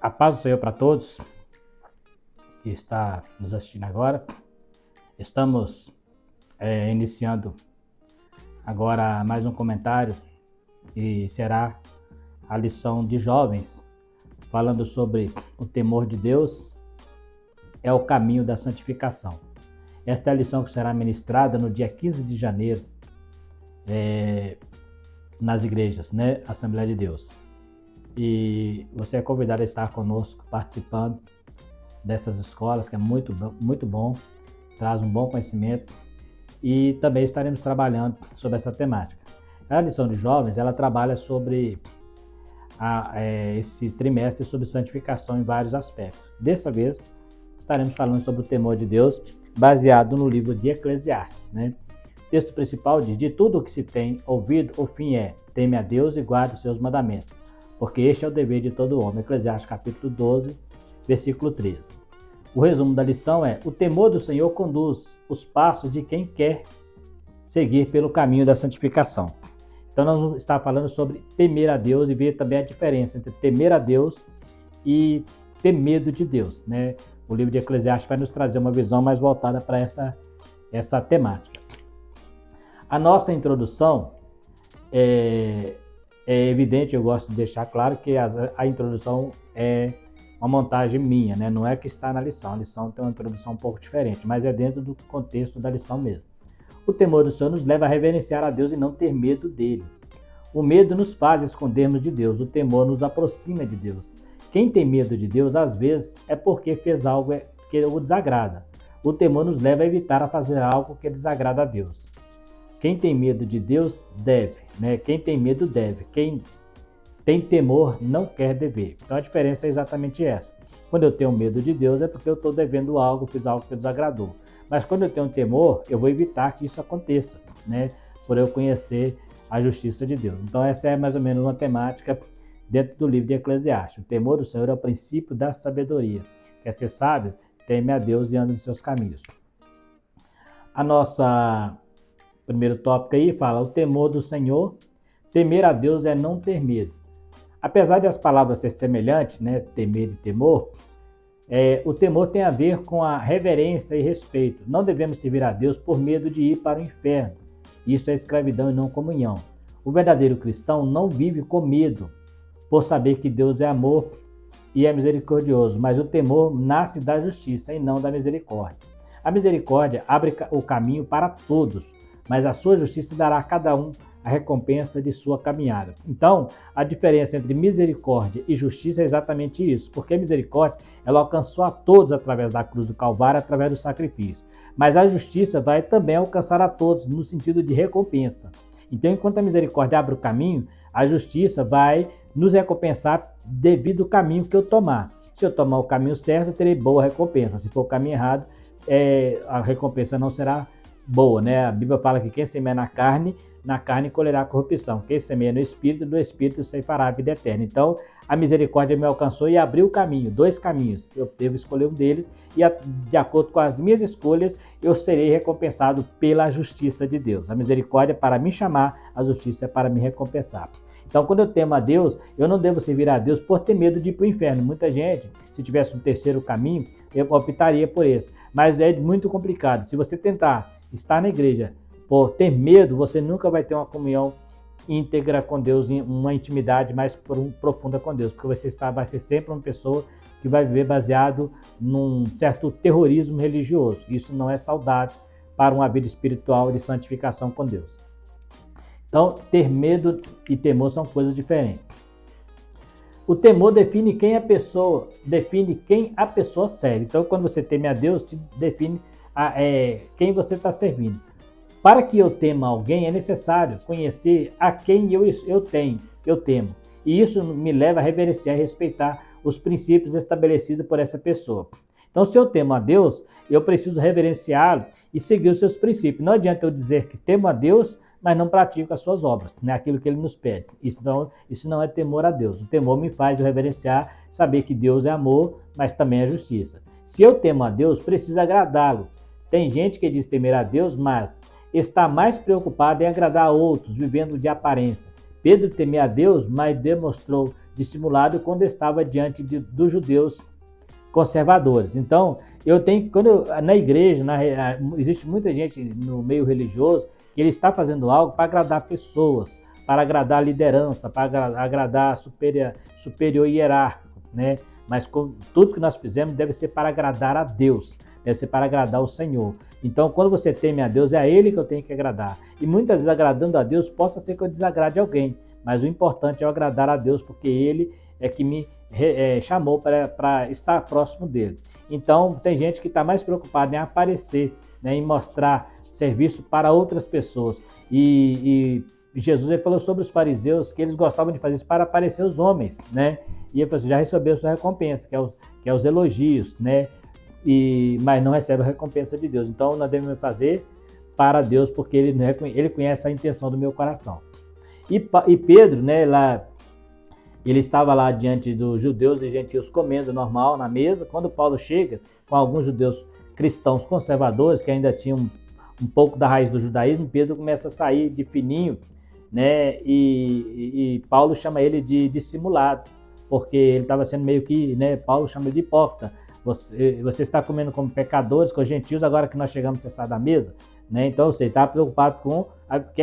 A paz do Senhor para todos que está nos assistindo agora. Estamos iniciando agora mais um comentário e será a lição de jovens, falando sobre o temor de Deus é o caminho da santificação. Esta é a lição que será ministrada no dia 15 de janeiro nas igrejas, Assembleia de Deus. E você é convidado a estar conosco, participando dessas escolas, que é muito bom, traz um bom conhecimento, e também estaremos trabalhando sobre essa temática. A lição de jovens, ela trabalha sobre esse trimestre sobre santificação em vários aspectos. Dessa vez, estaremos falando sobre o temor de Deus, baseado no livro de Eclesiastes, O texto principal diz: de tudo o que se tem ouvido, o fim é: teme a Deus e guarde os seus mandamentos, porque este é o dever de todo homem. Eclesiastes capítulo 12, versículo 13. O resumo da lição é: o temor do Senhor conduz os passos de quem quer seguir pelo caminho da santificação. Então nós vamos estar falando sobre temer a Deus e ver também a diferença entre temer a Deus e ter medo de Deus, O livro de Eclesiastes vai nos trazer uma visão mais voltada para essa temática. A nossa introdução é evidente, eu gosto de deixar claro que a introdução é uma montagem minha, Não é que está na lição. A lição tem uma introdução um pouco diferente, mas é dentro do contexto da lição mesmo. O temor do Senhor nos leva a reverenciar a Deus e não ter medo dele. O medo nos faz escondermos de Deus, o temor nos aproxima de Deus. Quem tem medo de Deus, às vezes, é porque fez algo que o desagrada. O temor nos leva a evitar a fazer algo que desagrada a Deus. Quem tem medo de Deus deve, Quem tem medo deve. Quem tem temor não quer dever. Então a diferença é exatamente essa. Quando eu tenho medo de Deus é porque eu estou devendo algo, fiz algo que desagradou. Mas quando eu tenho temor, eu vou evitar que isso aconteça, Por eu conhecer a justiça de Deus. Então essa é mais ou menos uma temática dentro do livro de Eclesiastes. O temor do Senhor é o princípio da sabedoria. Quer ser sábio? Teme a Deus e anda nos seus caminhos. A nossa primeiro tópico aí fala: o temor do Senhor. Temer a Deus é não ter medo. Apesar de as palavras serem semelhantes, temer e temor, o temor tem a ver com a reverência e respeito. Não devemos servir a Deus por medo de ir para o inferno. Isso é escravidão e não comunhão. O verdadeiro cristão não vive com medo, por saber que Deus é amor e é misericordioso, mas o temor nasce da justiça e não da misericórdia. A misericórdia abre o caminho para todos, mas a sua justiça dará a cada um a recompensa de sua caminhada. Então, a diferença entre misericórdia e justiça é exatamente isso, porque a misericórdia, ela alcançou a todos através da cruz do Calvário, através do sacrifício. Mas a justiça vai também alcançar a todos no sentido de recompensa. Então, enquanto a misericórdia abre o caminho, a justiça vai nos recompensar devido ao caminho que eu tomar. Se eu tomar o caminho certo, eu terei boa recompensa. Se for o caminho errado, a recompensa não será boa, A Bíblia fala que quem semeia na carne colherá corrupção. Quem semeia no Espírito, do Espírito ceifará a vida eterna. Então, a misericórdia me alcançou e abriu o caminho, 2 caminhos. Eu devo escolher um deles e, de acordo com as minhas escolhas, eu serei recompensado pela justiça de Deus. A misericórdia é para me chamar, a justiça é para me recompensar. Então, quando eu temo a Deus, eu não devo servir a Deus por ter medo de ir para o inferno. Muita gente, se tivesse um terceiro caminho, eu optaria por esse. Mas é muito complicado. Se você tentar estar na igreja por ter medo, você nunca vai ter uma comunhão íntegra com Deus, uma intimidade mais profunda com Deus, porque você vai ser sempre uma pessoa que vai viver baseado num certo terrorismo religioso. Isso não é saudável para uma vida espiritual de santificação com Deus. Então, ter medo e temor são coisas diferentes. O temor define quem a pessoa serve. Então, quando você teme a Deus, te define quem você está servindo. Para que eu tema alguém, é necessário conhecer a quem eu temo. E isso me leva a reverenciar e respeitar os princípios estabelecidos por essa pessoa. Então, se eu temo a Deus, eu preciso reverenciá-lo e seguir os seus princípios. Não adianta eu dizer que temo a Deus, mas não pratico as suas obras, aquilo que ele nos pede. Isso não é temor a Deus. O temor me faz eu reverenciar, saber que Deus é amor, mas também é justiça. Se eu temo a Deus, preciso agradá-lo. Tem gente que diz temer a Deus, mas está mais preocupado em agradar a outros, vivendo de aparência. Pedro temia a Deus, mas demonstrou dissimulado quando estava diante dos judeus conservadores. Então, na igreja, existe muita gente no meio religioso que ele está fazendo algo para agradar pessoas, para agradar a liderança, para agradar superior hierárquico, né? Mas tudo que nós fizemos deve ser para agradar a Deus, deve ser para agradar o Senhor. Então, quando você teme a Deus, é a Ele que eu tenho que agradar. E muitas vezes, agradando a Deus, possa ser que eu desagrade alguém, mas o importante é eu agradar a Deus, porque Ele é que me chamou para estar próximo dele. Então, tem gente que está mais preocupada em aparecer, né, em mostrar serviço para outras pessoas. E Jesus ele falou sobre os fariseus que eles gostavam de fazer isso para aparecer os homens, né? E ele falou assim, já recebeu sua recompensa, que é os elogios, né? Mas não recebe a recompensa de Deus. Então, nós devemos fazer para Deus, porque ele conhece a intenção do meu coração. E Pedro, né, ele estava lá diante dos judeus e gentios comendo normal na mesa. Quando Paulo chega com alguns judeus cristãos conservadores que ainda tinham um pouco da raiz do judaísmo, Pedro começa a sair de fininho, né? E Paulo chama ele de dissimulado, porque ele estava sendo meio que, né? Paulo chama ele de hipócrita. Você está comendo como pecadores, com os gentios, agora que nós chegamos a cessar da mesa, né? Então você está preocupado com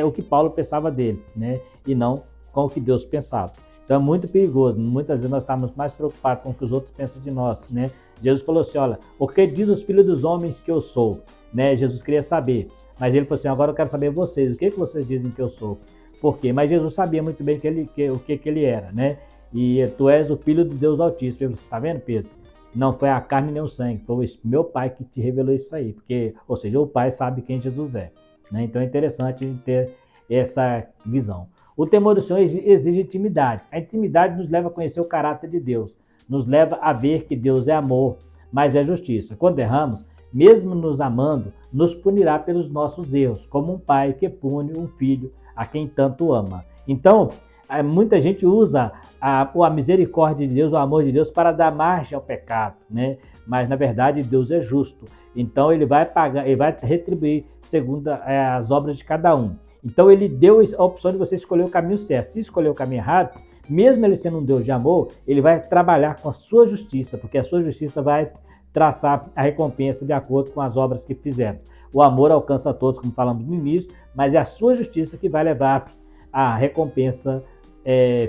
o que Paulo pensava dele, né? E não com o que Deus pensava. Então é muito perigoso. Muitas vezes nós estamos mais preocupados com o que os outros pensam de nós, né? Jesus falou assim, olha, o que diz os filhos dos homens que eu sou? Né? Jesus queria saber, mas ele falou assim, agora eu quero saber vocês, o que vocês dizem que eu sou? Por quê? Mas Jesus sabia muito bem o que ele era, né? E tu és o filho do Deus Altíssimo. Você está vendo, Pedro? Não foi a carne nem o sangue, foi o meu Pai que te revelou isso aí. Ou seja, o Pai sabe quem Jesus é, né? Então é interessante ter essa visão. O temor do Senhor exige intimidade. A intimidade nos leva a conhecer o caráter de Deus, nos leva a ver que Deus é amor, mas é justiça. Quando erramos, mesmo nos amando, nos punirá pelos nossos erros, como um pai que pune um filho a quem tanto ama. Então, muita gente usa a misericórdia de Deus, o amor de Deus, para dar margem ao pecado, né? Mas, na verdade, Deus é justo. Então, ele vai pagar, ele vai retribuir segundo as obras de cada um. Então, ele deu a opção de você escolher o caminho certo. Se escolher o caminho errado, mesmo ele sendo um Deus de amor, ele vai trabalhar com a sua justiça, porque a sua justiça vai traçar a recompensa de acordo com as obras que fizemos. O amor alcança a todos, como falamos no início, mas é a sua justiça que vai levar a recompensa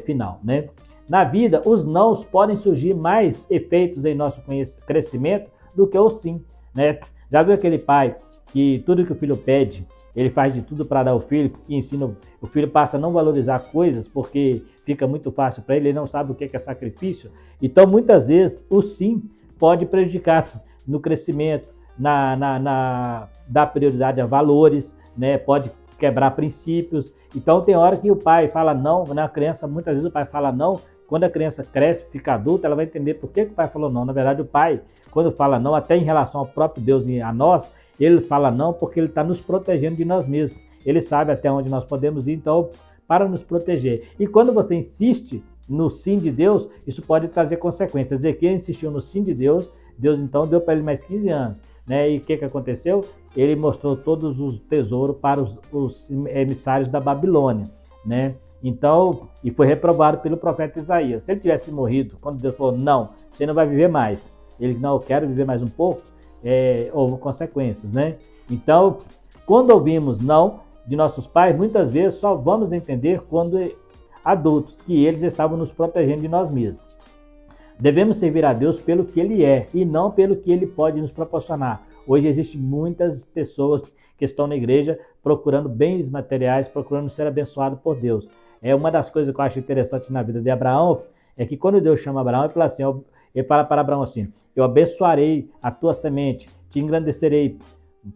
final, né? Na vida, os nãos podem surgir mais efeitos em nosso crescimento do que o sim, né? Já viu aquele pai que tudo que o filho pede, ele faz de tudo para dar ao filho, e ensina o filho passa a não valorizar coisas porque fica muito fácil para ele, ele não sabe o que é sacrifício. Então, muitas vezes, o sim pode prejudicar no crescimento, dar prioridade a valores, né? Pode quebrar princípios. Então, tem hora que o pai fala não, na criança, muitas vezes o pai fala não. Quando a criança cresce, fica adulta, ela vai entender por que o pai falou não. Na verdade, o pai, quando fala não, até em relação ao próprio Deus e a nós, ele fala não porque ele está nos protegendo de nós mesmos. Ele sabe até onde nós podemos ir, então, para nos proteger. E quando você insiste no sim de Deus, isso pode trazer consequências. Ezequiel insistiu no sim de Deus, Deus então deu para ele mais 15 anos. Né? E o que aconteceu? Ele mostrou todos os tesouros para os emissários da Babilônia, né? Então, e foi reprovado pelo profeta Isaías. Se ele tivesse morrido, quando Deus falou, não, você não vai viver mais. Ele, não, eu quero viver mais um pouco, houve consequências, né? Então, quando ouvimos não de nossos pais, muitas vezes só vamos entender quando adultos, que eles estavam nos protegendo de nós mesmos. Devemos servir a Deus pelo que Ele é e não pelo que Ele pode nos proporcionar. Hoje existem muitas pessoas que estão na igreja procurando bens materiais, procurando ser abençoado por Deus. Uma das coisas que eu acho interessante na vida de Abraão é que quando Deus chama Abraão, ele fala para Abraão assim, eu abençoarei a tua semente, te engrandecerei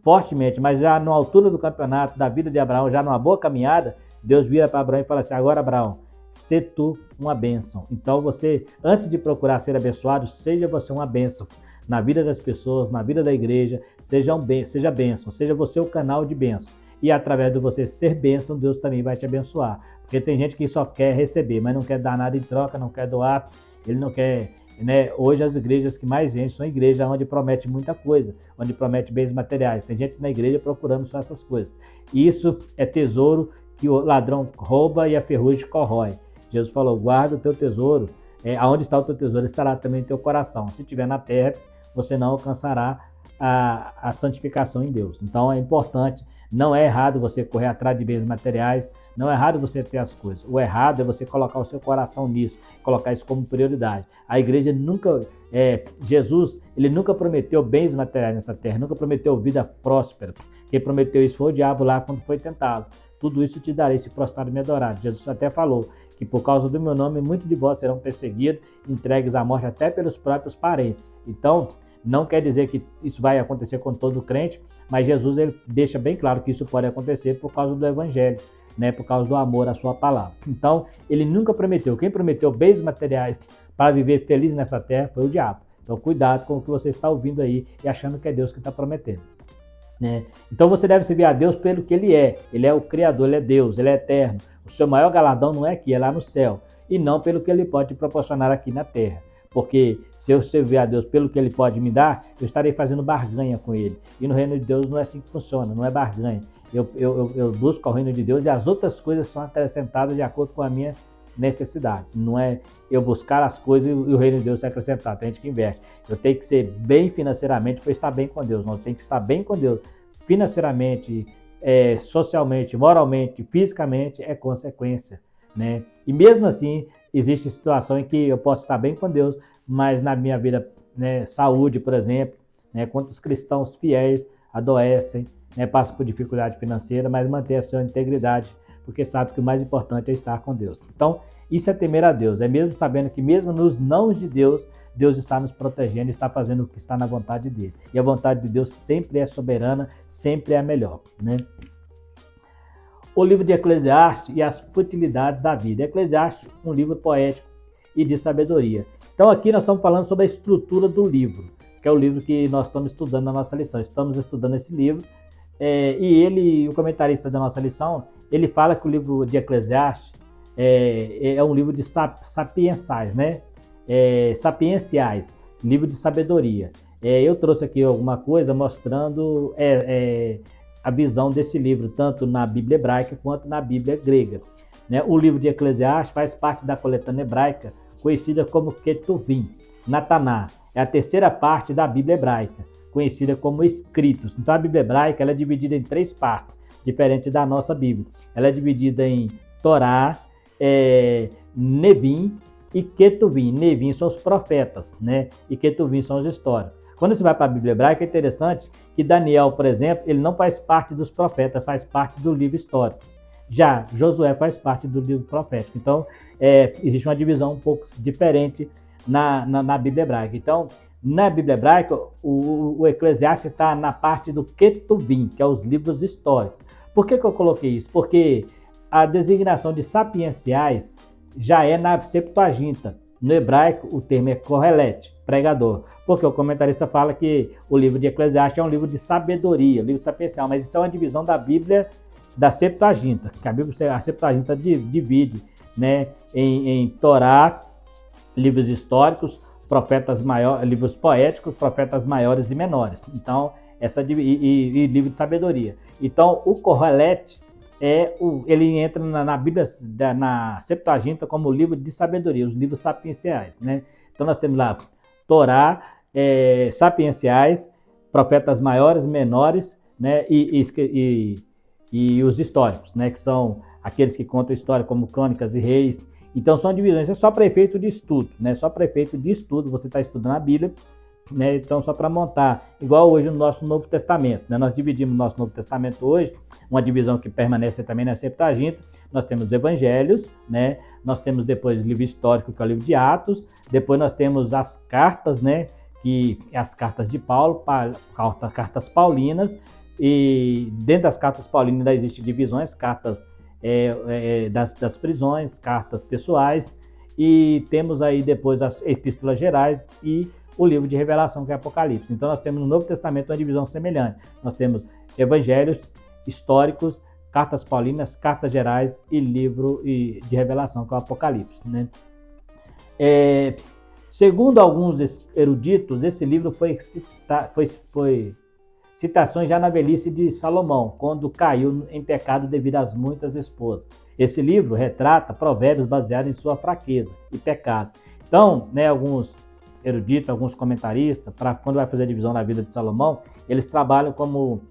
fortemente, mas já na altura do campeonato da vida de Abraão, já numa boa caminhada, Deus vira para Abraão e fala assim, agora Abraão, se tu uma bênção. Então você, antes de procurar ser abençoado, seja você uma bênção na vida das pessoas, na vida da igreja, seja bênção, seja você o canal de bênção. E através de você ser bênção, Deus também vai te abençoar. Porque tem gente que só quer receber, mas não quer dar nada em troca, não quer doar, ele não quer, né? Hoje as igrejas que mais enchem são igrejas onde promete muita coisa, onde promete bens materiais. Tem gente na igreja procurando só essas coisas. Isso é tesouro que o ladrão rouba e a ferrugem corrói. Jesus falou, guarda o teu tesouro, aonde está o teu tesouro estará também o teu coração. Se estiver na terra, você não alcançará a santificação em Deus. Então é importante, não é errado você correr atrás de bens materiais, não é errado você ter as coisas. O errado é você colocar o seu coração nisso, colocar isso como prioridade. A igreja nunca, Jesus, ele nunca prometeu bens materiais nessa terra, nunca prometeu vida próspera. Quem prometeu isso foi o diabo lá quando foi tentado. Tudo isso te darei se prostrar e me adorar. Jesus até falou que por causa do meu nome, muitos de vós serão perseguidos, entregues à morte até pelos próprios parentes. Então, não quer dizer que isso vai acontecer com todo crente, mas Jesus ele deixa bem claro que isso pode acontecer por causa do evangelho, né? Por causa do amor à sua palavra. Então, ele nunca prometeu. Quem prometeu bens materiais para viver feliz nessa terra foi o diabo. Então, cuidado com o que você está ouvindo aí e achando que é Deus que está prometendo. Né? Então você deve servir a Deus pelo que Ele é. Ele é o Criador, Ele é Deus, Ele é eterno. O seu maior galardão não é aqui, é lá no céu. E não pelo que Ele pode proporcionar aqui na terra. Porque se eu servir a Deus pelo que Ele pode me dar, eu estarei fazendo barganha com Ele. E no reino de Deus não é assim que funciona, não é barganha. Eu busco o reino de Deus e as outras coisas são acrescentadas de acordo com a minha necessidade. Não é eu buscar as coisas e o reino de Deus ser acrescentado. Tem gente que inverte. Eu tenho que ser bem financeiramente para estar bem com Deus. Não, eu tenho que estar bem com Deus financeiramente, socialmente, moralmente, fisicamente, é consequência, né? E mesmo assim, existe situação em que eu posso estar bem com Deus, mas na minha vida, né, saúde, por exemplo, né, quantos cristãos fiéis adoecem, né, passam por dificuldade financeira, mas mantêm a sua integridade, porque sabe que o mais importante é estar com Deus. Então, isso é temer a Deus, é mesmo sabendo que mesmo nos nãos de Deus, Deus está nos protegendo, está fazendo o que está na vontade dele. E a vontade de Deus sempre é soberana, sempre é a melhor, né? O livro de Eclesiastes e as futilidades da vida. Eclesiastes, um livro poético e de sabedoria. Então aqui nós estamos falando sobre a estrutura do livro, que é o livro que nós estamos estudando na nossa lição. Estamos estudando esse livro e ele, o comentarista da nossa lição, ele fala que o livro de Eclesiastes é um livro de sapiensais, né? Sapienciais, livro de sabedoria. Eu trouxe aqui alguma coisa mostrando a visão desse livro, tanto na Bíblia hebraica quanto na Bíblia grega. Né? O livro de Eclesiastes faz parte da coletânea hebraica, conhecida como Ketuvim, Nataná. É a terceira parte da Bíblia hebraica, conhecida como Escritos. Então a Bíblia hebraica ela é dividida em 3 partes, diferente da nossa Bíblia. Ela é dividida em Torá, Nevim e Ketuvim. Nevim são os profetas, né? E Ketuvim são os históricos. Quando você vai para a Bíblia hebraica, é interessante que Daniel, por exemplo, ele não faz parte dos profetas, faz parte do livro histórico. Já Josué faz parte do livro profético. Então, existe uma divisão um pouco diferente na Bíblia hebraica. Então, na Bíblia hebraica, o Eclesiastes está na parte do Ketuvim, que é os livros históricos. Por que eu coloquei isso? Porque a designação de sapienciais já é na Septuaginta. No hebraico, o termo é Kohelet, pregador. Porque o comentarista fala que o livro de Eclesiastes é um livro de sabedoria, livro sapiencial, mas isso é uma divisão da Bíblia da Septuaginta, que a Septuaginta divide, né, em Torá, livros históricos, profetas maiores, livros poéticos, profetas maiores e menores. Então, e livro de sabedoria. Então, o Kohelet ele entra na Bíblia, na Septuaginta, como livro de sabedoria, os livros sapienciais, né? Então nós temos lá Torá, sapienciais, profetas maiores, menores, né? E os históricos, né? Que são aqueles que contam história, como Crônicas e Reis. Então são divisões, é só para efeito de estudo, né? Só para efeito de estudo, você está estudando a Bíblia, né? Então, só para montar, igual hoje no nosso Novo Testamento, né? Nós dividimos o nosso Novo Testamento hoje, uma divisão que permanece também na Septuaginta. Nós temos Evangelhos, né? Nós temos depois o livro histórico, que é o livro de Atos, depois nós temos as cartas, né? Que as cartas de Paulo, cartas paulinas, e dentro das cartas paulinas ainda existem divisões, cartas das prisões, cartas pessoais, e temos aí depois as epístolas gerais e o livro de Revelação, que é Apocalipse. Então nós temos no Novo Testamento uma divisão semelhante. Nós temos evangelhos históricos, cartas paulinas, cartas gerais e livro de Revelação, que é o Apocalipse, né? Segundo alguns eruditos, esse livro foi citações já na velhice de Salomão, quando caiu em pecado devido às muitas esposas. Esse livro retrata provérbios baseados em sua fraqueza e pecado. Então, né, alguns eruditos, alguns comentaristas, quando vai fazer a divisão na vida de Salomão, eles trabalham como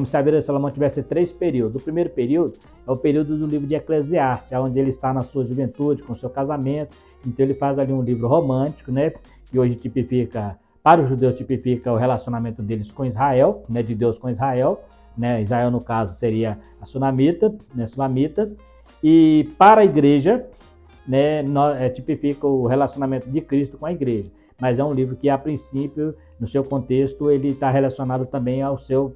se a vida de Salomão tivesse 3 períodos. O primeiro período é o período do livro de Eclesiastes, onde ele está na sua juventude, com seu casamento. Então ele faz ali um livro romântico, né, que hoje para os judeus tipifica o relacionamento deles com Israel, né, de Deus com Israel, né, Israel no caso seria a sunamita, né, sulamita, e para a igreja, né, tipifica o relacionamento de Cristo com a igreja. Mas é um livro que, a princípio, no seu contexto, ele está relacionado também ao seu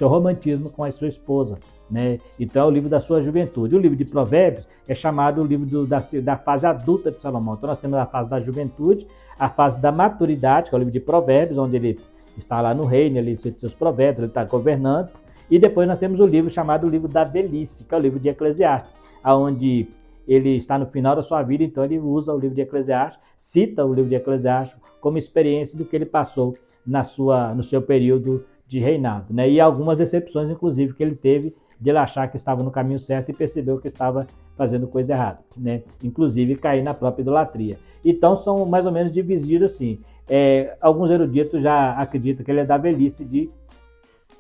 romantismo com a sua esposa, né? Então é o livro da sua juventude. O livro de Provérbios é chamado o livro da fase adulta de Salomão. Então nós temos a fase da juventude, a fase da maturidade, que é o livro de Provérbios, onde ele está lá no reino, ele cita seus provérbios, ele está governando. E depois nós temos o livro chamado o livro da velhice, que é o livro de Eclesiastes, onde ele está no final da sua vida, então ele usa o livro de Eclesiastes, cita o livro de Eclesiastes como experiência do que ele passou no seu período de reinado, né? E algumas decepções, inclusive, que ele teve de ele achar que estava no caminho certo e percebeu que estava fazendo coisa errada, né? Inclusive cair na própria idolatria. Então são mais ou menos divididos assim. Alguns eruditos já acreditam que ele é da velhice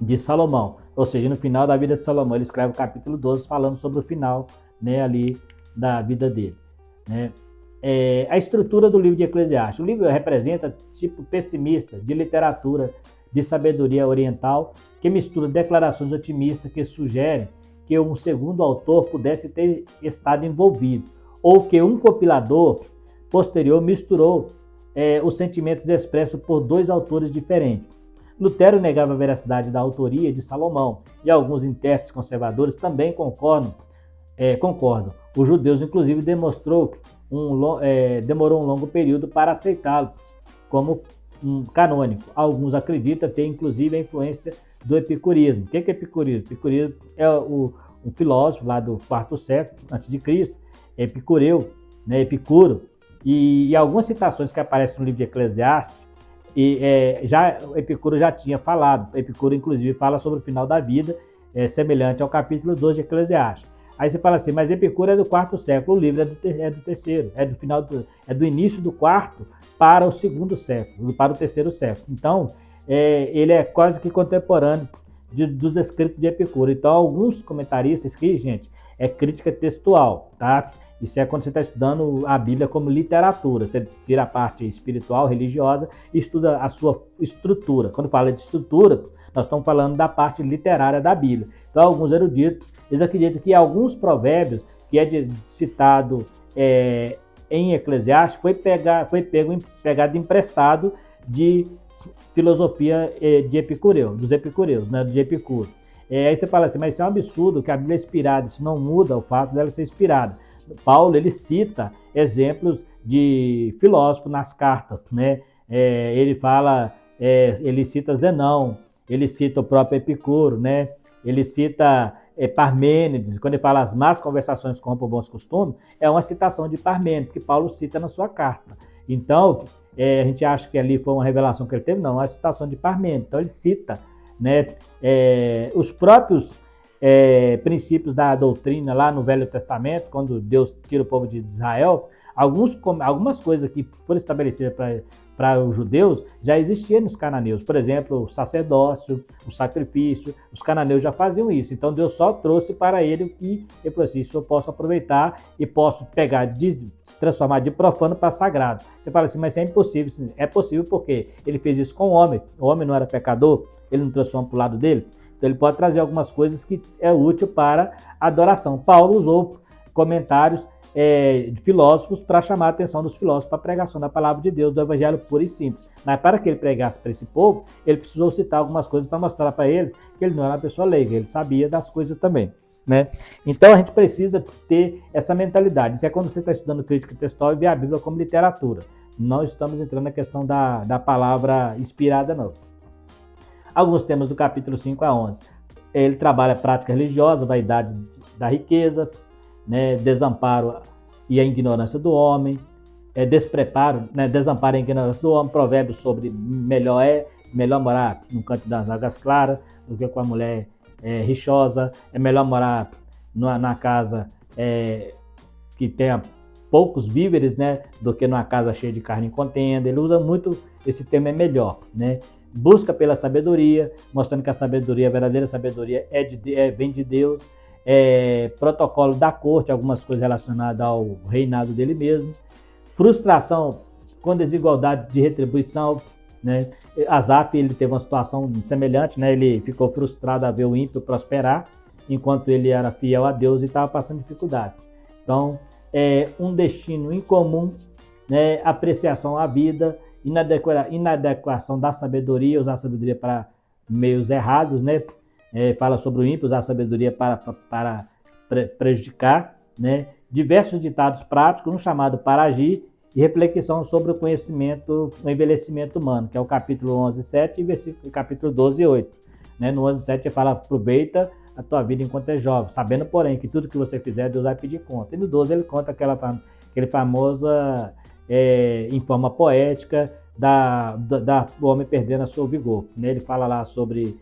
de Salomão, ou seja, no final da vida de Salomão. Ele escreve o capítulo 12 falando sobre o final, né, ali da vida dele, né? A estrutura do livro de Eclesiastes. O livro representa tipo pessimista de literatura de sabedoria oriental, que mistura declarações otimistas que sugerem que um segundo autor pudesse ter estado envolvido, ou que um compilador posterior misturou os sentimentos expressos por 2 autores diferentes. Lutero negava a veracidade da autoria de Salomão, e alguns intérpretes conservadores também concordam. Os judeus, inclusive, demorou um longo período para aceitá-lo como canônico. Alguns acreditam ter, inclusive, a influência do epicurismo. O que é epicurismo? Epicurismo é um filósofo lá do 4º século a.C., Epicureu, né, Epicuro, e algumas citações que aparecem no livro de Eclesiastes, Epicuro já tinha falado. Epicuro, inclusive, fala sobre o final da vida, semelhante ao capítulo 12 de Eclesiastes. Aí você fala assim, mas Epicuro é do 4º século, o livro é do 3º, é do início do 4º para o 2º século, para o 3º século. Então, ele é quase que contemporâneo dos escritos de Epicuro. Então, alguns comentaristas que, gente, é crítica textual, tá? Isso é quando você está estudando a Bíblia como literatura. Você tira a parte espiritual, religiosa e estuda a sua estrutura. Quando fala de estrutura, nós estamos falando da parte literária da Bíblia. Então, alguns eruditos, eles acreditam que alguns provérbios, que é citado em Eclesiastes, foi pegado emprestado de filosofia de Epicureu, dos epicureus, né, de Epicuro. Aí você fala assim, mas isso é um absurdo, que a Bíblia é inspirada, isso não muda o fato dela ser inspirada. Paulo, ele cita exemplos de filósofos nas cartas, né? Ele cita Zenão, ele cita o próprio Epicuro, né? Ele cita Parmênides, quando ele fala as más conversações corrompem bons costumes, é uma citação de Parmênides, que Paulo cita na sua carta. Então, a gente acha que ali foi uma revelação que ele teve, não, é uma citação de Parmênides. Então ele cita, né, os próprios princípios da doutrina lá no Velho Testamento, quando Deus tira o povo de Israel. Algumas coisas que foram estabelecidas para os judeus já existiam nos cananeus. Por exemplo, o sacerdócio, o sacrifício, os cananeus já faziam isso. Então Deus só trouxe para ele o que ele falou assim, isso eu posso aproveitar e posso pegar, transformar de profano para sagrado. Você fala assim, mas isso é impossível. É possível porque ele fez isso com o homem não era pecador, ele não transforma para o lado dele. Então ele pode trazer algumas coisas que é útil para a adoração. Paulo usou comentários de filósofos para chamar a atenção dos filósofos para a pregação da palavra de Deus, do evangelho puro e simples. Mas para que ele pregasse para esse povo, ele precisou citar algumas coisas para mostrar para eles que ele não era uma pessoa leiga, ele sabia das coisas também, né? Então a gente precisa ter essa mentalidade. Isso é quando você está estudando crítica textual e vê a Bíblia como literatura. Não estamos entrando na questão da palavra inspirada, não. Alguns temas do capítulo 5 a 11. Ele trabalha a prática religiosa, vaidade da riqueza, né, desamparo e a ignorância do homem, despreparo, né, desamparo e a ignorância do homem, provérbios sobre melhor morar no canto das águas claras do que com a mulher rixosa, é melhor morar na casa que tenha poucos víveres, né, do que numa casa cheia de carne em contenda. Ele usa muito esse termo, é melhor, né? Busca pela sabedoria, mostrando que a sabedoria, a verdadeira sabedoria vem de Deus. Protocolo da corte, algumas coisas relacionadas ao reinado dele mesmo. Frustração com desigualdade de retribuição, né? Asaf, ele teve uma situação semelhante, né? Ele ficou frustrado a ver o ímpio prosperar, enquanto ele era fiel a Deus e estava passando dificuldade. Então, um destino incomum, né? Apreciação à vida, inadequação da sabedoria, usar a sabedoria para meios errados, né? Fala sobre o ímpio, usar a sabedoria para prejudicar, né? Diversos ditados práticos, um chamado para agir e reflexão sobre o conhecimento, o envelhecimento humano, que é o capítulo 11:7 e versículo capítulo 12:8. Né? No 11:7 ele fala, aproveita a tua vida enquanto é jovem, sabendo, porém, que tudo que você fizer, Deus vai pedir conta. E no 12 ele conta aquele famosa, em forma poética, do homem perdendo o seu vigor. Né? Ele fala lá sobre,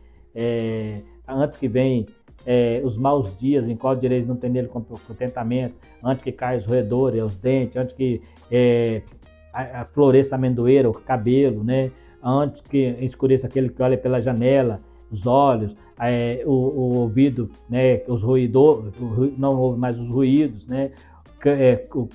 antes que vem os maus dias, em qual direis não tem nele contentamento, antes que caia os roedores, os dentes, antes que floresça a amendoeira, o cabelo, né? Antes que escureça aquele que olha pela janela, os olhos, o ouvido, né? Os ruídos, não ouve mais os ruídos, né?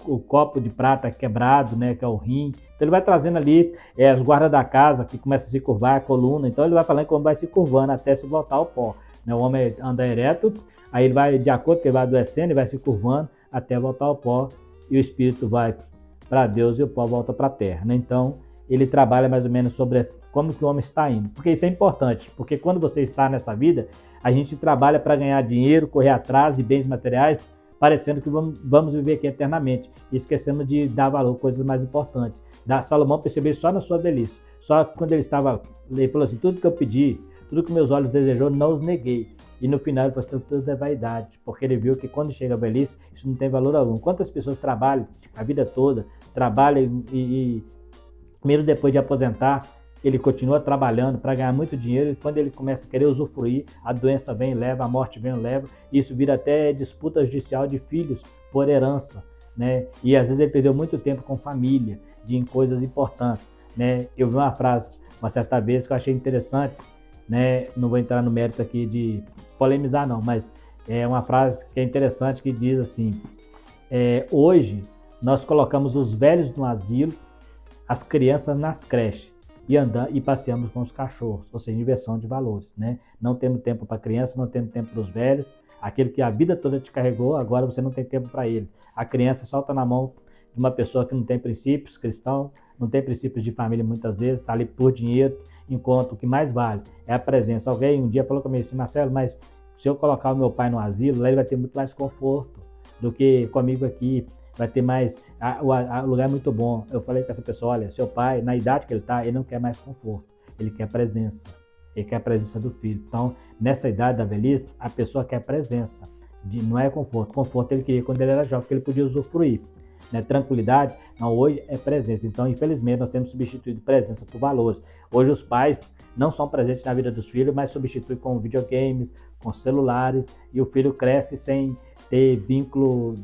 O copo de prata quebrado, né? Que é o rim. Então ele vai trazendo ali as guardas da casa que começam a se curvar, a coluna. Então ele vai falando como vai se curvando até se voltar ao pó. O homem anda ereto, aí ele vai, de acordo com ele vai adoecendo, ele vai se curvando até voltar ao pó, e o espírito vai para Deus e o pó volta para a terra. Né? Então, ele trabalha mais ou menos sobre como que o homem está indo. Porque isso é importante, porque quando você está nessa vida, a gente trabalha para ganhar dinheiro, correr atrás de bens materiais, parecendo que vamos viver aqui eternamente, e esquecendo de dar valor a coisas mais importantes. Salomão percebeu só na sua velhice, só quando ele falou assim, tudo que eu pedi, tudo que meus olhos desejou, não os neguei. E no final ele falou, tudo é vaidade, porque ele viu que quando chega a velhice, isso não tem valor algum. Quantas pessoas trabalham a vida toda, trabalham e mesmo depois de aposentar, ele continua trabalhando para ganhar muito dinheiro, e quando ele começa a querer usufruir, a doença vem e leva, a morte vem e leva, e isso vira até disputa judicial de filhos por herança, né? E às vezes ele perdeu muito tempo com família, em coisas importantes, né? Eu vi uma frase uma certa vez que eu achei interessante, né? Não vou entrar no mérito aqui de polemizar não, mas é uma frase que é interessante, que diz assim, hoje nós colocamos os velhos no asilo, as crianças nas creches e passeamos com os cachorros, ou seja, inversão de valores, né? Não temos tempo para criança, não temos tempo para os velhos, aquele que a vida toda te carregou, agora você não tem tempo para ele. A criança solta na mão de uma pessoa que não tem princípios cristãos, não tem princípios de família muitas vezes, está ali por dinheiro, enquanto o que mais vale é a presença. Alguém um dia falou comigo assim, Marcelo, mas se eu colocar o meu pai no asilo, lá ele vai ter muito mais conforto do que comigo aqui, vai ter mais, o lugar é muito bom. Eu falei com essa pessoa, olha, seu pai, na idade que ele está, ele não quer mais conforto, ele quer presença, ele quer a presença do filho. Então, nessa idade da velhice, a pessoa quer presença, não é conforto. Conforto ele queria quando ele era jovem, porque ele podia usufruir. Né? Tranquilidade, não, hoje é presença. Então, infelizmente, nós temos substituído presença por valores. Hoje os pais não são presentes na vida dos filhos, mas substituem com videogames, com celulares, e o filho cresce sem ter vínculo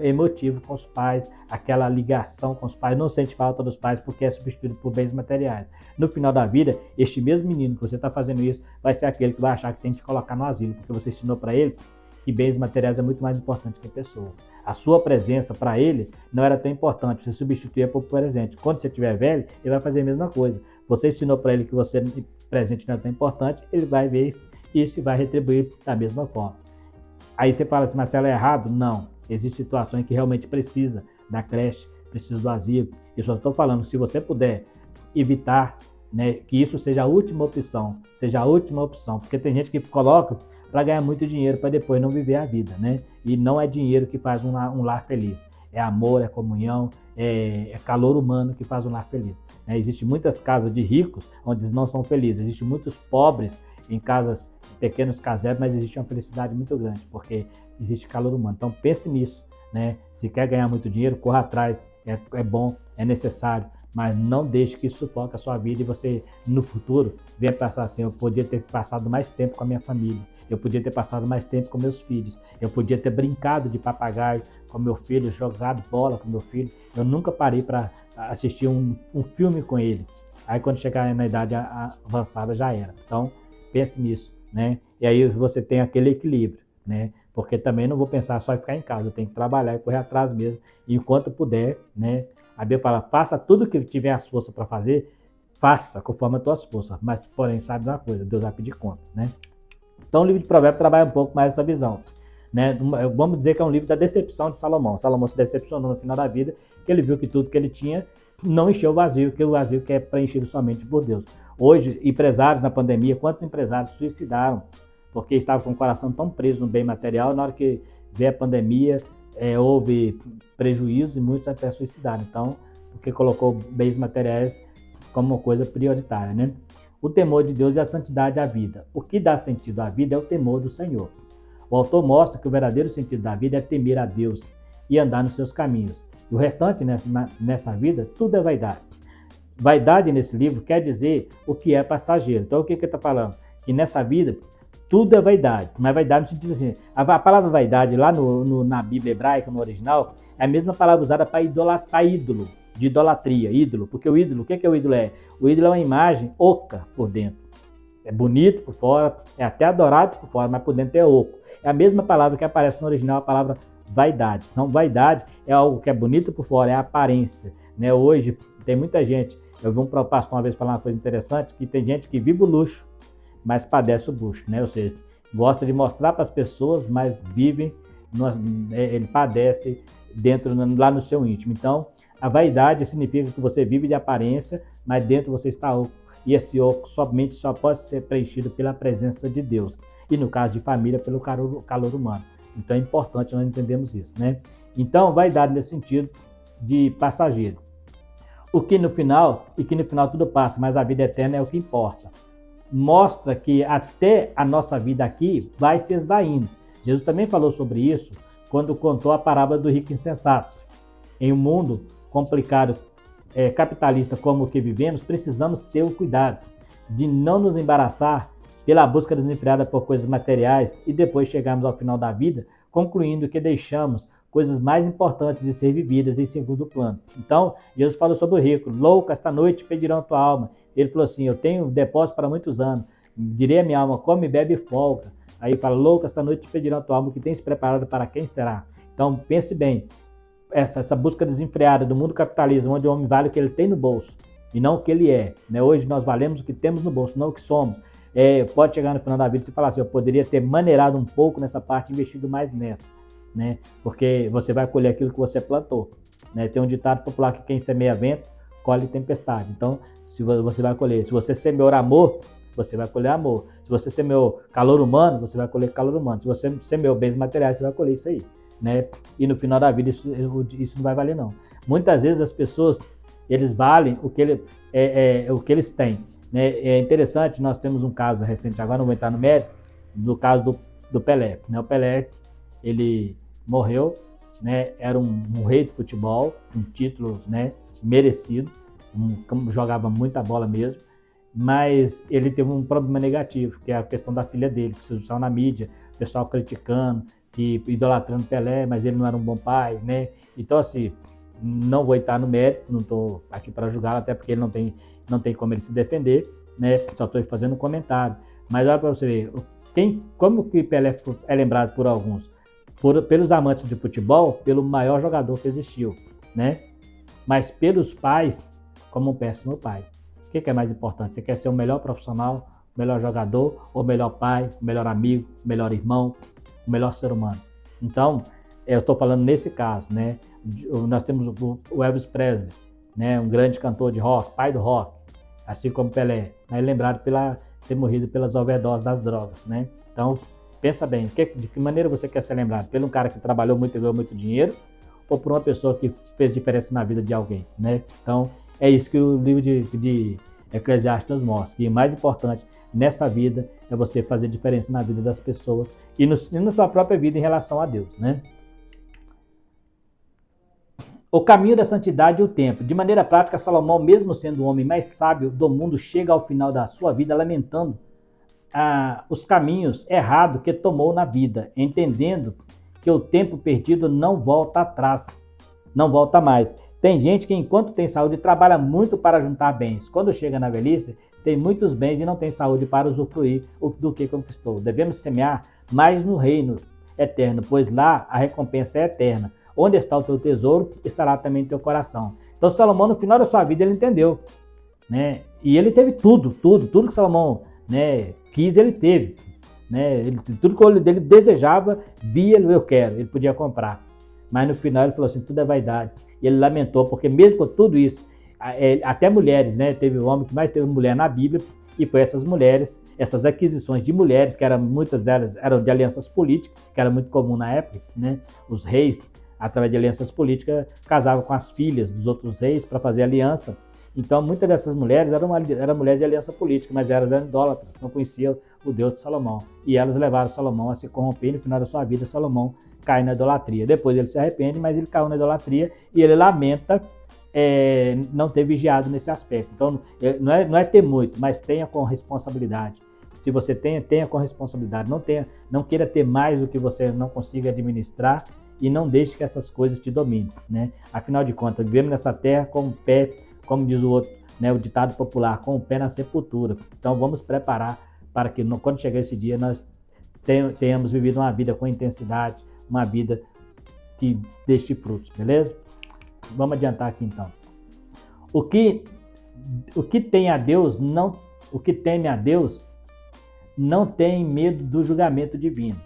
emotivo com os pais, aquela ligação com os pais, não sente falta dos pais porque é substituído por bens materiais. No final da vida, este mesmo menino que você está fazendo isso, vai ser aquele que vai achar que tem que te colocar no asilo, porque você ensinou para ele que bens materiais é muito mais importante que pessoas. A sua presença para ele não era tão importante, você substituía por presente. Quando você estiver velho, ele vai fazer a mesma coisa. Você ensinou para ele que você presente não é tão importante, ele vai ver isso e vai retribuir da mesma forma. Aí você fala assim, Marcelo, é errado? Não. Existem situações que realmente precisa da creche, precisa do asilo. Eu só estou falando, se você puder evitar, né, que isso seja a última opção, porque tem gente que coloca para ganhar muito dinheiro, para depois não viver a vida, né? E não é dinheiro que faz um lar feliz. É amor, é comunhão, é calor humano que faz um lar feliz. Né? Existem muitas casas de ricos onde eles não são felizes. Existem muitos pobres em casas, pequenos casebres, mas existe uma felicidade muito grande, porque existe calor humano. Então pense nisso, né? Se quer ganhar muito dinheiro, corra atrás, é bom, é necessário, mas não deixe que isso sufoque a sua vida e você, no futuro, venha pensar assim, eu podia ter passado mais tempo com a minha família, Eu podia ter passado mais tempo com meus filhos. Eu podia ter brincado de papagaio com meu filho, jogado bola com meu filho. Eu nunca parei para assistir um filme com ele. Aí quando chegar na idade avançada já era. Então, pense nisso, né? E aí você tem aquele equilíbrio, né? Porque também não vou pensar só em ficar em casa, eu tenho que trabalhar e correr atrás mesmo. E enquanto puder, né? A Bíblia fala, faça tudo que tiver as forças para fazer, faça conforme as tuas forças. Mas, porém, sabe de uma coisa, Deus vai pedir conta, né? Então o livro de Provérbios trabalha um pouco mais essa visão, né? Vamos dizer que é um livro da decepção de Salomão. Salomão se decepcionou no final da vida, que ele viu que tudo que ele tinha não encheu o vazio, que o vazio que é preenchido somente por Deus. Hoje, empresários na pandemia, quantos empresários se suicidaram? Porque estavam com o coração tão preso no bem material, na hora que veio a pandemia, houve prejuízo e muitos até suicidaram. Então, porque colocou bens materiais como uma coisa prioritária, né? O temor de Deus e a santidade à vida. O que dá sentido à vida é o temor do Senhor. O autor mostra que o verdadeiro sentido da vida é temer a Deus e andar nos seus caminhos. E o restante nessa vida, tudo é vaidade. Vaidade nesse livro quer dizer o que é passageiro. Então o que ele está falando? Que nessa vida tudo é vaidade. Mas vaidade no sentido assim, a palavra vaidade lá na Bíblia hebraica, no original, é a mesma palavra usada para ídolo, de idolatria, ídolo. Porque o ídolo, o que o ídolo é? O ídolo é uma imagem oca por dentro. É bonito por fora, é até adorado por fora, mas por dentro é oco. É a mesma palavra que aparece no original, a palavra vaidade. Então, vaidade é algo que é bonito por fora, é a aparência, né? Hoje tem muita gente, eu vi um pastor uma vez falar uma coisa interessante, que tem gente que vive o luxo, mas padece o bucho, né? Ou seja, gosta de mostrar para as pessoas, mas ele padece lá no seu íntimo. Então, a vaidade significa que você vive de aparência, mas dentro você está oco. E esse oco somente só pode ser preenchido pela presença de Deus. E no caso de família, pelo calor humano. Então é importante nós entendermos isso, né? Então, vaidade nesse sentido de passageiro. O que no final tudo passa, mas a vida eterna é o que importa. Mostra que até a nossa vida aqui vai se esvaindo. Jesus também falou sobre isso quando contou a parábola do rico insensato. Em um mundo complicado, capitalista como o que vivemos, precisamos ter o cuidado de não nos embaraçar pela busca desenfreada por coisas materiais e depois chegarmos ao final da vida concluindo que deixamos coisas mais importantes de ser vividas em segundo plano. Então, Jesus falou sobre o rico, louco, esta noite pedirão a tua alma. Ele falou assim, eu tenho depósito para muitos anos, direi a minha alma, come, bebe e folga. Aí ele fala, louco, esta noite pedirão a tua alma, o que tens preparado para quem será? Então, pense bem, essa busca desenfreada do mundo capitalismo, onde o homem vale o que ele tem no bolso e não o que ele é, né? Hoje nós valemos o que temos no bolso, não o que somos. Pode chegar no final da vida e falar assim, eu poderia ter maneirado um pouco nessa parte, investido mais nessa, né? Porque você vai colher aquilo que você plantou, né? Tem um ditado popular que quem semeia vento, colhe tempestade. Então, se você vai colher, se você semeou amor, você vai colher amor. Se você semeou calor humano, você vai colher calor humano. Se você semeou bens materiais, você vai colher isso aí, né? E no final da vida isso não vai valer não. Muitas vezes as pessoas, eles valem o que eles têm, né? É interessante, nós temos um caso recente, agora não vou entrar no mérito, do caso do Pelé, né? O Pelé, ele morreu, né? Era um rei de futebol, um título, né, merecido, jogava muita bola mesmo, mas ele teve um problema negativo, que é a questão da filha dele, que se saiu na mídia, o pessoal criticando, que idolatrando Pelé, mas ele não era um bom pai, né? Então, assim, não vou entrar no mérito, não estou aqui para julgá-lo, até porque ele não tem como ele se defender, né? Só estou fazendo um comentário. Mas olha para você ver, como que Pelé é lembrado por alguns? Pelos amantes de futebol, pelo maior jogador que existiu, né? Mas pelos pais, como um péssimo pai. O que é mais importante? Você quer ser o melhor profissional, o melhor jogador, ou o melhor pai, o melhor amigo, o melhor irmão, o melhor ser humano? Então, eu estou falando nesse caso, né? Nós temos o Elvis Presley, né? Um grande cantor de rock, pai do rock, assim como Pelé, né? Lembrado ter morrido pelas overdoses das drogas, né? Então, pensa bem, de que maneira você quer ser lembrado? Por um cara que trabalhou muito e ganhou muito dinheiro, ou por uma pessoa que fez diferença na vida de alguém, né? Então, é isso que o livro de Eclesiastes mostra, que o mais importante nessa vida é você fazer diferença na vida das pessoas e na sua própria vida em relação a Deus, né? O caminho da santidade e o tempo. De maneira prática, Salomão, mesmo sendo o homem mais sábio do mundo, chega ao final da sua vida lamentando os caminhos errados que tomou na vida, entendendo que o tempo perdido não volta atrás, não volta mais. Tem gente que, enquanto tem saúde, trabalha muito para juntar bens. Quando chega na velhice, tem muitos bens e não tem saúde para usufruir do que conquistou. Devemos semear mais no reino eterno, pois lá a recompensa é eterna. Onde está o teu tesouro, estará também o teu coração. Então Salomão, no final da sua vida, ele entendeu, né? E ele teve tudo que Salomão, né, quis, ele teve, né? Tudo que ele desejava, via, eu quero, ele podia comprar. Mas no final ele falou assim, tudo é vaidade. E ele lamentou, porque mesmo com tudo isso, até mulheres, né? Teve o homem que mais teve mulher na Bíblia, e foi essas mulheres, essas aquisições de mulheres, que muitas delas eram de alianças políticas, que era muito comum na época, né? Os reis, através de alianças políticas, casavam com as filhas dos outros reis para fazer aliança. Então, muitas dessas mulheres eram mulheres de aliança política, mas elas eram idólatras, não conheciam o Deus de Salomão. E elas levaram Salomão a se corromper, e no final da sua vida, Salomão cai na idolatria. Depois ele se arrepende, mas ele caiu na idolatria e ele lamenta não ter vigiado nesse aspecto. Então, não é ter muito, mas tenha com responsabilidade. Se você tenha com responsabilidade. Não queira ter mais do que você não consiga administrar e não deixe que essas coisas te dominem, né? Afinal de contas, vivemos nessa terra com o pé, como diz o outro, né, o ditado popular, com o pé na sepultura. Então, vamos preparar para que, quando chegar esse dia, nós tenhamos vivido uma vida com intensidade, uma vida que deixe frutos, beleza? Vamos adiantar aqui então. O que teme a Deus não tem medo do julgamento divino.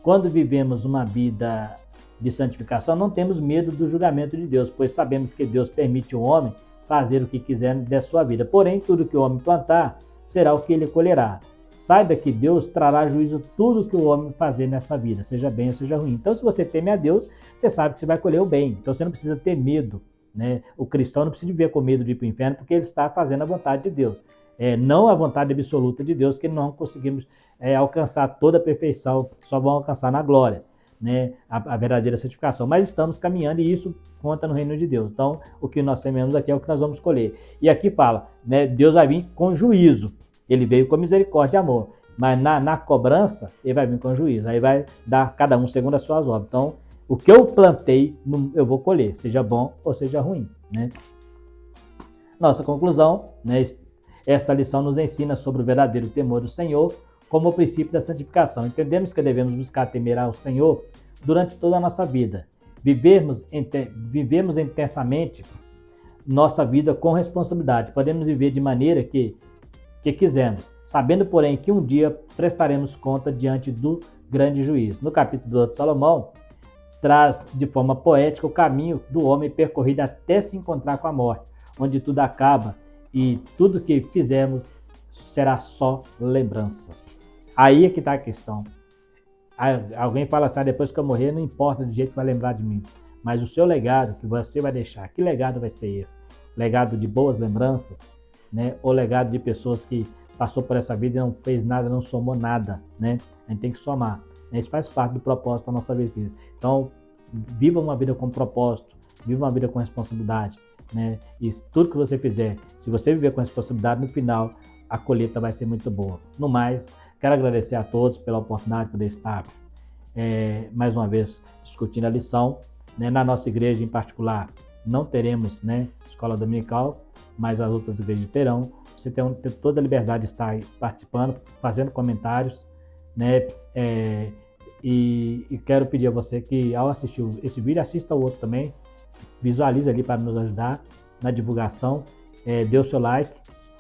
Quando vivemos uma vida de santificação, não temos medo do julgamento de Deus, pois sabemos que Deus permite o homem fazer o que quiser da sua vida. Porém, tudo que o homem plantar será o que ele colherá. Saiba que Deus trará a juízo tudo que o homem fazer nessa vida, seja bem ou seja ruim. Então, se você teme a Deus, você sabe que você vai colher o bem. Então, você não precisa ter medo, né? O cristão não precisa viver com medo de ir para o inferno, porque ele está fazendo a vontade de Deus. Não a vontade absoluta de Deus, que não conseguimos alcançar toda a perfeição, só vão alcançar na glória, né? A verdadeira santificação. Mas estamos caminhando e isso conta no reino de Deus. Então, o que nós sememos aqui é o que nós vamos colher. E aqui fala, né? Deus vai vir com juízo. Ele veio com misericórdia e amor, mas na cobrança, ele vai vir com juízo. Aí vai dar cada um segundo as suas obras. Então, o que eu plantei, eu vou colher, seja bom ou seja ruim, né? Nossa conclusão, né? Essa lição nos ensina sobre o verdadeiro temor do Senhor como o princípio da santificação. Entendemos que devemos buscar temer ao Senhor durante toda a nossa vida. Vivemos intensamente nossa vida com responsabilidade. Podemos viver de maneira que quisermos, sabendo, porém, que um dia prestaremos conta diante do grande juiz. No capítulo 2 de Salomão, traz de forma poética o caminho do homem percorrido até se encontrar com a morte, onde tudo acaba e tudo que fizermos será só lembranças. Aí é que está a questão. Alguém fala assim, depois que eu morrer, não importa do jeito que vai lembrar de mim, mas o seu legado que você vai deixar, que legado vai ser esse? Legado de boas lembranças? Né? Ou legado de pessoas que passou por essa vida e não fez nada, não somou nada, né? A gente tem que somar, né? Isso faz parte do propósito da nossa vida. Então, viva uma vida com propósito, viva uma vida com responsabilidade, né? E tudo que você fizer, se você viver com responsabilidade, no final, a colheita vai ser muito boa. No mais, quero agradecer a todos pela oportunidade de poder estar mais uma vez discutindo a lição, né? Na nossa igreja em particular, não teremos, né, escola dominical, mas as outras igrejas terão. Você tem toda a liberdade de estar participando, fazendo comentários, né? E quero pedir a você que, ao assistir esse vídeo, assista o outro também, visualize ali para nos ajudar na divulgação, dê o seu like,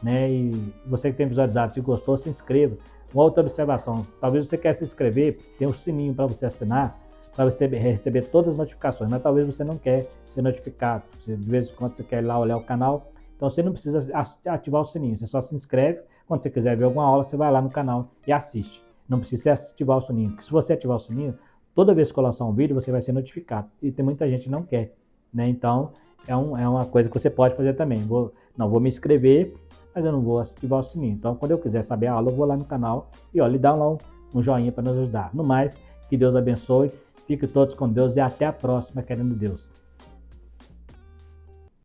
né? E você que tem visualizado, se gostou, se inscreva. Uma outra observação, talvez você quer se inscrever, tem um sininho para você assinar, para você receber todas as notificações, mas talvez você não quer ser notificado, de vez em quando você quer ir lá olhar o canal, então você não precisa ativar o sininho, você só se inscreve, quando você quiser ver alguma aula, você vai lá no canal e assiste. Não precisa ativar o sininho, porque se você ativar o sininho, toda vez que eu lançar um vídeo, você vai ser notificado, e tem muita gente que não quer, né? Então, é uma coisa que você pode fazer também. Vou me inscrever, mas eu não vou ativar o sininho. Então, quando eu quiser saber a aula, eu vou lá no canal e lhe dá lá um joinha para nos ajudar. No mais, que Deus abençoe, fiquem todos com Deus e até a próxima, querendo Deus.